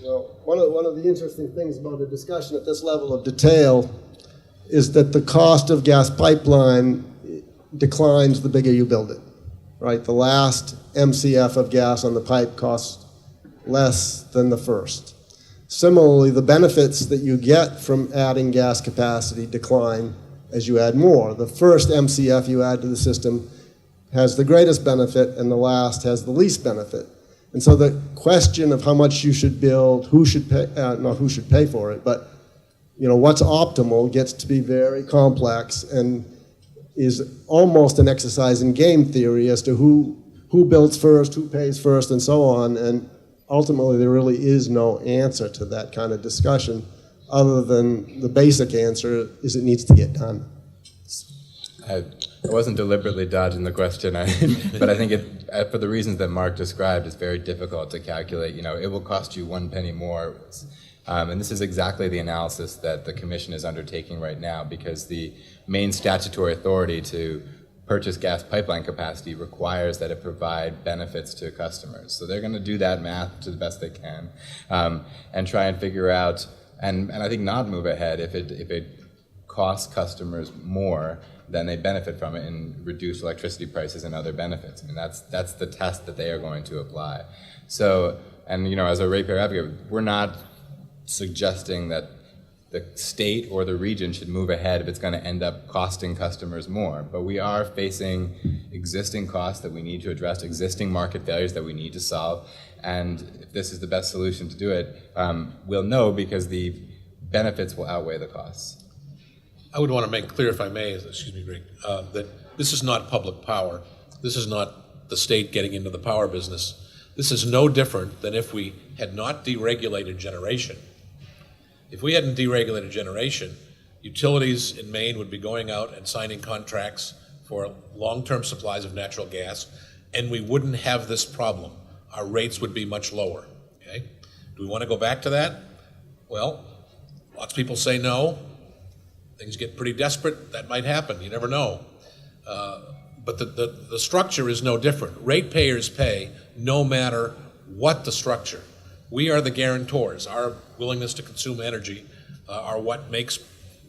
Well, one of the interesting things about a discussion at this level of detail is that the cost of gas pipeline declines the bigger you build it, right? The last MCF of gas on the pipe costs less than the first. Similarly, the benefits that you get from adding gas capacity decline as you add more. The first MCF you add to the system has the greatest benefit, and the last has the least benefit. And so the question of how much you should build, who should pay, not who should pay for it, but what's optimal gets to be very complex and is almost an exercise in game theory as to who builds first, who pays first, and so on. And ultimately, there really is no answer to that kind of discussion other than the basic answer is it needs to get done. I wasn't deliberately dodging the question, but I think for the reasons that Mark described, it's very difficult to calculate. It will cost you 1 penny more. And this is exactly the analysis that the Commission is undertaking right now, because the Maine statutory authority to purchase gas pipeline capacity requires that it provide benefits to customers. So they're going to do that math to the best they can and try and figure out, and I think not move ahead if it costs customers more than they benefit from it in reduced electricity prices and other benefits. I mean, that's the test that they are going to apply. So, and as a ratepayer advocate, we're not suggesting that the state or the region should move ahead if it's going to end up costing customers more. But we are facing existing costs that we need to address, existing market failures that we need to solve. And if this is the best solution to do it, we'll know because the benefits will outweigh the costs. I would want to make clear, if I may, excuse me, Greg, that this is not public power. This is not the state getting into the power business. This is no different than if we had not deregulated generation. If we hadn't deregulated generation, utilities in Maine would be going out and signing contracts for long-term supplies of natural gas, and we wouldn't have this problem. Our rates would be much lower. Okay? Do we want to go back to that? Well, lots of people say no. Things get pretty desperate, that might happen, you never know. But the structure is no different. Ratepayers pay no matter what the structure. We are the guarantors. Our willingness to consume energy are what makes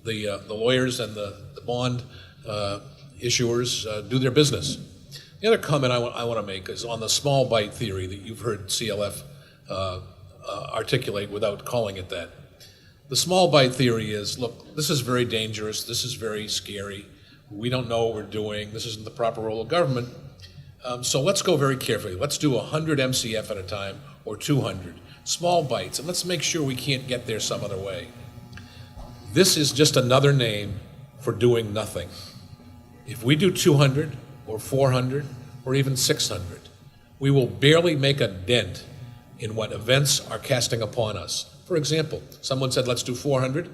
the lawyers and the bond issuers do their business. The other comment I want to make is on the small bite theory that you've heard CLF articulate without calling it that. The small bite theory is, look, this is very dangerous, this is very scary, we don't know what we're doing, this isn't the proper role of government, so let's go very carefully. Let's do 100 MCF at a time, or 200. Small bites, and let's make sure we can't get there some other way. This is just another name for doing nothing. If we do 200, or 400, or even 600, we will barely make a dent in what events are casting upon us. For example, someone said, let's do 400.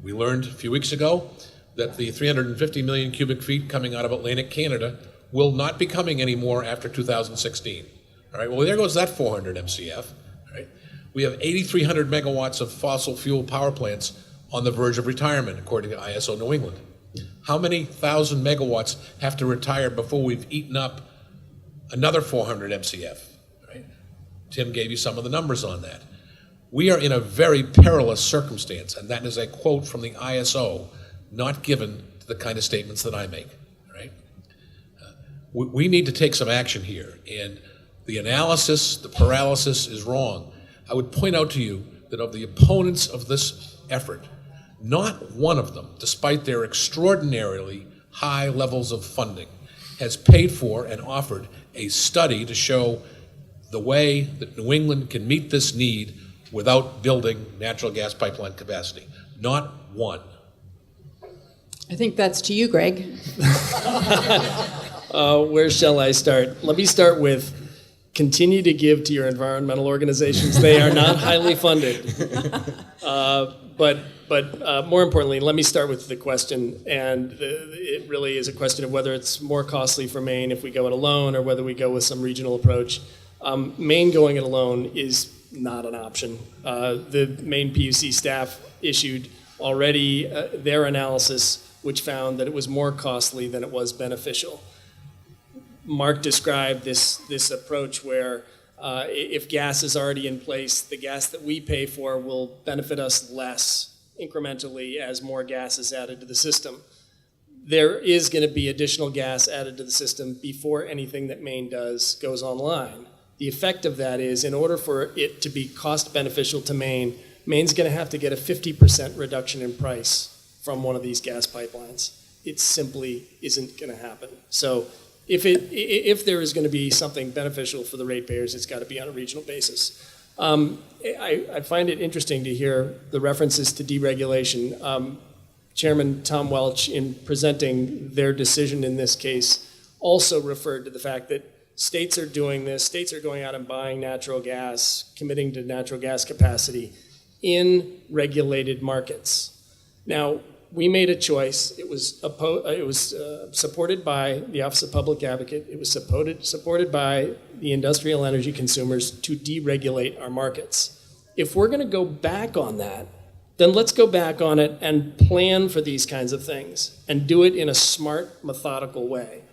We learned a few weeks ago that the 350 million cubic feet coming out of Atlantic Canada will not be coming anymore after 2016. All right, well, there goes that 400 MCF. All right. We have 8,300 megawatts of fossil fuel power plants on the verge of retirement, according to ISO New England. How many thousand megawatts have to retire before we've eaten up another 400 MCF? Right? Tim gave you some of the numbers on that. We are in a very perilous circumstance, and that is a quote from the ISO, not given to the kind of statements that I make. Right? We need to take some action here, and the analysis, the paralysis is wrong. I would point out to you that of the opponents of this effort, not one of them, despite their extraordinarily high levels of funding, has paid for and offered a study to show the way that New England can meet this need without building natural gas pipeline capacity. Not one. I think that's to you, Greg. Where shall I start? Let me start with continue to give to your environmental organizations. They are not highly funded. But more importantly, let me start with the question, and it really is a question of whether it's more costly for Maine if we go it alone or whether we go with some regional approach. Maine going it alone is not an option. The Maine PUC staff issued already their analysis, which found that it was more costly than it was beneficial. Mark described this approach where If gas is already in place, the gas that we pay for will benefit us less incrementally as more gas is added to the system. There is going to be additional gas added to the system before anything that Maine does goes online. The effect of that is, in order for it to be cost beneficial to Maine, Maine's going to have to get a 50% reduction in price from one of these gas pipelines. It simply isn't going to happen. So if there is going to be something beneficial for the ratepayers, it's got to be on a regional basis. I find it interesting to hear the references to deregulation. Chairman Tom Welch, in presenting their decision in this case, also referred to the fact that states are doing this. States are going out and buying natural gas, committing to natural gas capacity in regulated markets. Now, we made a choice. It was supported by the Office of Public Advocate. It was supported by the industrial energy consumers to deregulate our markets. If we're going to go back on that, then let's go back on it and plan for these kinds of things and do it in a smart, methodical way.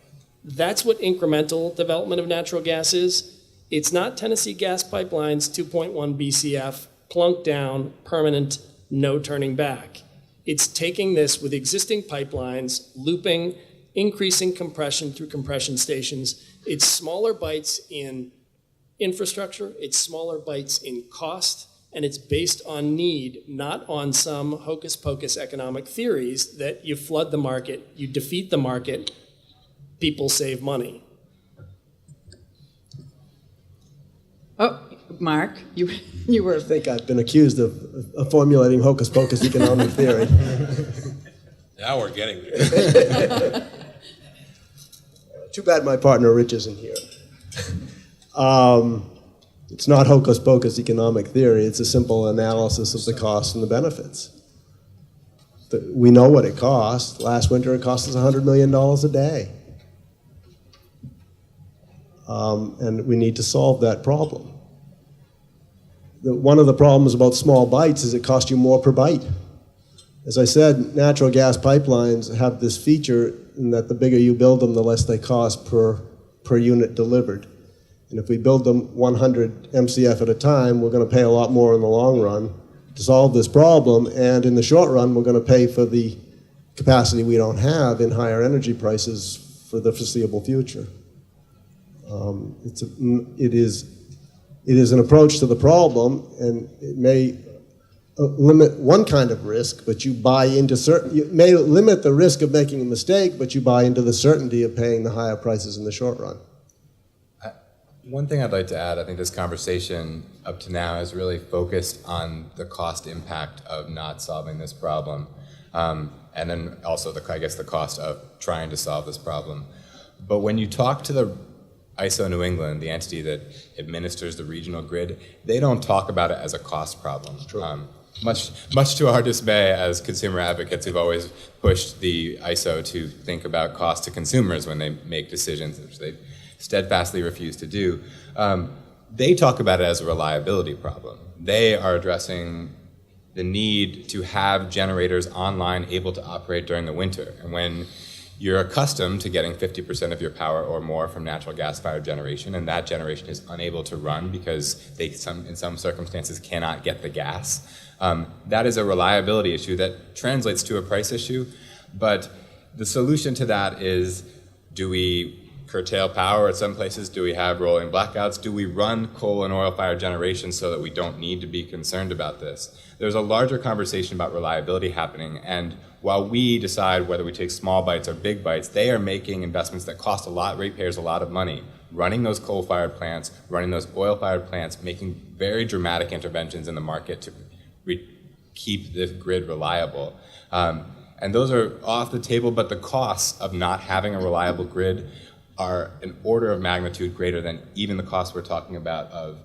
That's what incremental development of natural gas is. It's not Tennessee Gas Pipeline's 2.1 BCF, plunk down, permanent, no turning back. It's taking this with existing pipelines, looping, increasing compression through compression stations. It's smaller bites in infrastructure, it's smaller bites in cost, and it's based on need, not on some hocus pocus economic theories that you flood the market, you defeat the market, people save money. Oh, Mark, you were. I think I've been accused of formulating hocus pocus economic theory. Now we're getting there. Too bad my partner Rich isn't here. It's not hocus pocus economic theory. It's a simple analysis of the costs and the benefits. We know what it cost. Last winter it cost us $100 million a day. And we need to solve that problem. One of the problems about small bites is it costs you more per bite. As I said, natural gas pipelines have this feature in that the bigger you build them, the less they cost per unit delivered. And if we build them 100 MCF at a time, we're going to pay a lot more in the long run to solve this problem. And in the short run, we're going to pay for the capacity we don't have in higher energy prices for the foreseeable future. It is an approach to the problem, and it may limit one kind of risk, but you buy into you may limit the risk of making a mistake, but you buy into the certainty of paying the higher prices in the short run. One thing I'd like to add, I think this conversation up to now has really focused on the cost impact of not solving this problem, and then also the cost of trying to solve this problem. But when you talk to the ISO New England, the entity that administers the regional grid, they don't talk about it as a cost problem. Much to our dismay as consumer advocates who've always pushed the ISO to think about cost to consumers when they make decisions, which they steadfastly refuse to do. They talk about it as a reliability problem. They are addressing the need to have generators online able to operate during the winter. And when you're accustomed to getting 50% of your power or more from natural gas-fired generation, and that generation is unable to run because they, in some circumstances, cannot get the gas. That is a reliability issue that translates to a price issue, but the solution to that is, do we curtail power at some places? Do we have rolling blackouts? Do we run coal and oil-fired generation so that we don't need to be concerned about this? There's a larger conversation about reliability happening, and while we decide whether we take small bites or big bites, they are making investments that cost ratepayers a lot of money. Running those coal-fired plants, running those oil-fired plants, making very dramatic interventions in the market to keep the grid reliable. And those are off the table, but the costs of not having a reliable grid are an order of magnitude greater than even the costs we're talking about of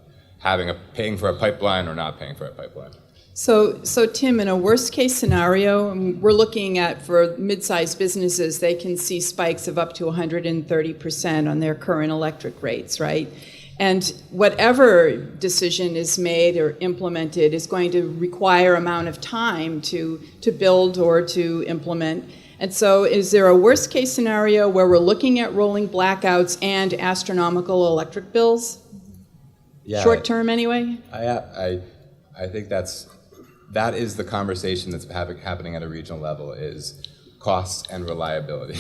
paying for a pipeline or not paying for a pipeline. So Tim, in a worst-case scenario, we're looking at, for mid-sized businesses, they can see spikes of up to 130% on their current electric rates, right? And whatever decision is made or implemented is going to require amount of time to build or to implement. And so is there a worst-case scenario where we're looking at rolling blackouts and astronomical electric bills? Yeah, Short term, anyway? I think that is the conversation that's happening at a regional level, is costs and reliability.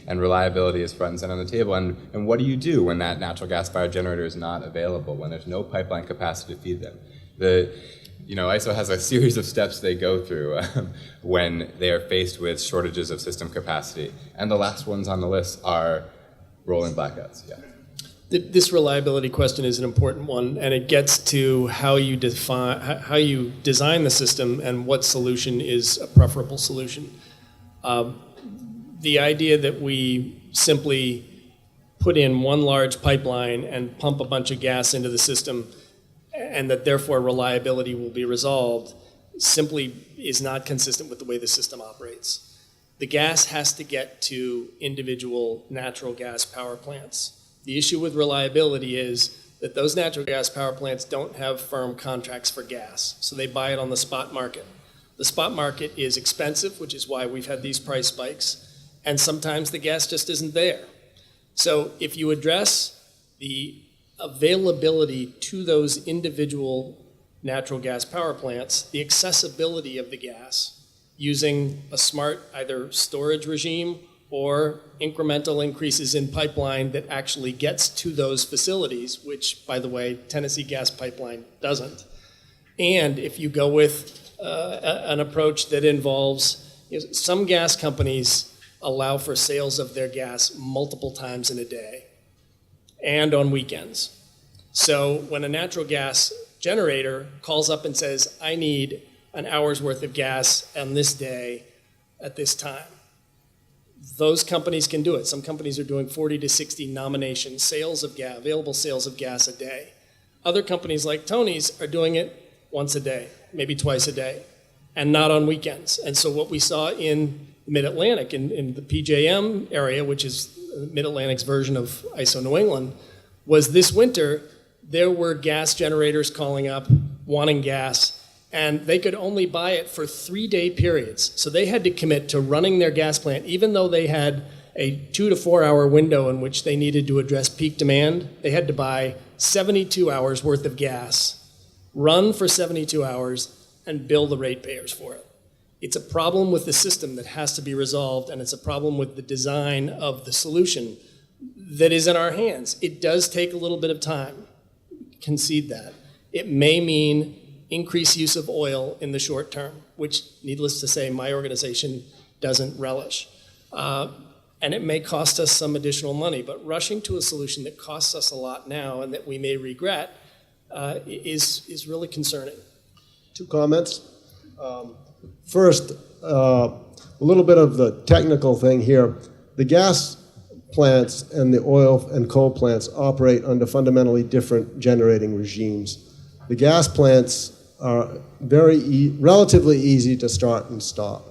And reliability is front and center on the table. And what do you do when that natural gas-fired generator is not available, when there's no pipeline capacity to feed them? ISO has a series of steps they go through when they are faced with shortages of system capacity. And the last ones on the list are rolling blackouts. Yeah. This reliability question is an important one, and it gets to how you design the system and what solution is a preferable solution. The idea that we simply put in one large pipeline and pump a bunch of gas into the system, and that therefore reliability will be resolved, simply is not consistent with the way the system operates. The gas has to get to individual natural gas power plants. The issue with reliability is that those natural gas power plants don't have firm contracts for gas, so they buy it on the spot market. The spot market is expensive, which is why we've had these price spikes, and sometimes the gas just isn't there. So if you address the availability to those individual natural gas power plants, the accessibility of the gas, using a smart either storage regime or incremental increases in pipeline that actually gets to those facilities, which, by the way, Tennessee Gas Pipeline doesn't. And if you go with an approach that involves, some gas companies allow for sales of their gas multiple times in a day and on weekends. So when a natural gas generator calls up and says, I need an hour's worth of gas on this day at this time, those companies can do it. Some companies are doing 40 to 60 nomination sales of gas, available sales of gas a day. Other companies like Tony's are doing it once a day, maybe twice a day, and not on weekends. And so what we saw in Mid-Atlantic, in the PJM area, which is Mid-Atlantic's version of ISO New England, was this winter, there were gas generators calling up, wanting gas, and they could only buy it for 3-day periods. So they had to commit to running their gas plant, even though they had a 2 to 4 hour window in which they needed to address peak demand. They had to buy 72 hours worth of gas, run for 72 hours, and bill the ratepayers for it. It's a problem with the system that has to be resolved, and it's a problem with the design of the solution that is in our hands. It does take a little bit of time, concede that. It may mean increased use of oil in the short term, which, needless to say, my organization doesn't relish. And it may cost us some additional money, but rushing to a solution that costs us a lot now and that we may regret is really concerning. 2 comments. First, a little bit of the technical thing here. The gas plants and the oil and coal plants operate under fundamentally different generating regimes. The gas plants are relatively easy to start and stop.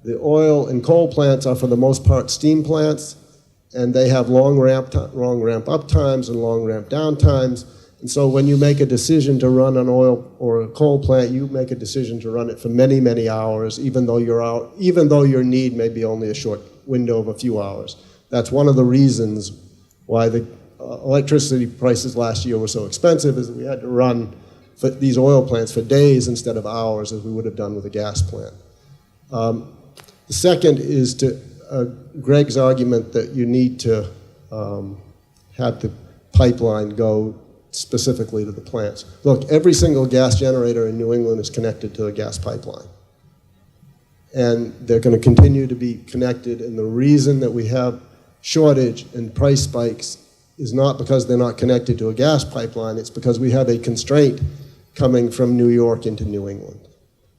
The oil and coal plants are, for the most part, steam plants, and they have long ramp up times and long ramp down times. And so when you make a decision to run an oil or a coal plant, you make a decision to run it for many, many hours, even though your need may be only a short window of a few hours. That's one of the reasons why the electricity prices last year were so expensive, is that we had to run these oil plants for days instead of hours, as we would have done with a gas plant. The second is to Greg's argument that you need to have the pipeline go specifically to the plants. Look, every single gas generator in New England is connected to a gas pipeline. And they're going to continue to be connected, and the reason that we have shortage and price spikes is not because they're not connected to a gas pipeline, it's because we have a constraint coming from New York into New England.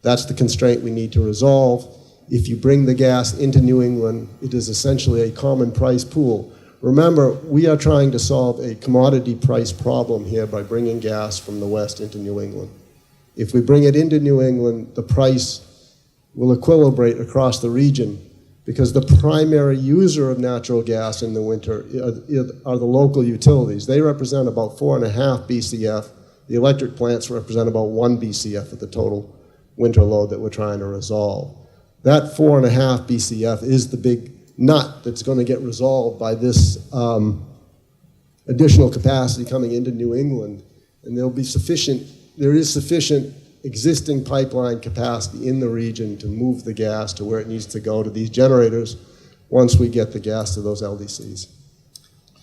That's the constraint we need to resolve. If you bring the gas into New England, it is essentially a common price pool. Remember, we are trying to solve a commodity price problem here by bringing gas from the West into New England. If we bring it into New England, the price will equilibrate across the region, because the primary user of natural gas in the winter are the local utilities. They represent about 4.5 BCF. The electric plants represent about 1 BCF of the total winter load that we're trying to resolve. That 4.5 BCF is the big nut that's going to get resolved by this additional capacity coming into New England. And there is sufficient existing pipeline capacity in the region to move the gas to where it needs to go to these generators once we get the gas to those LDCs.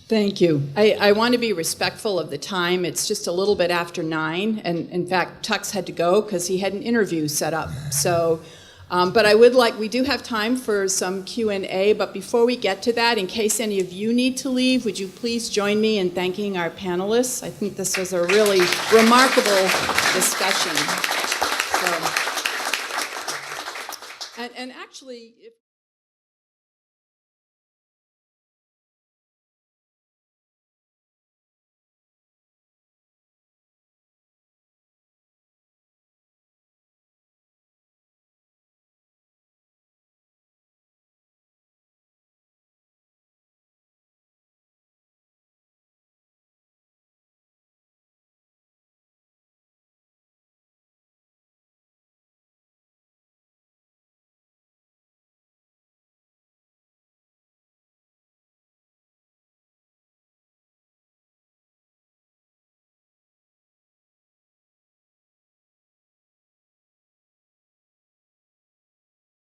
Thank you. I want to be respectful of the time. It's just a little bit after 9, and in fact, Tux had to go because he had an interview set up. So, but we do have time for some Q&A, but before we get to that, in case any of you need to leave, would you please join me in thanking our panelists? I think this was a really remarkable discussion. So, and actually, if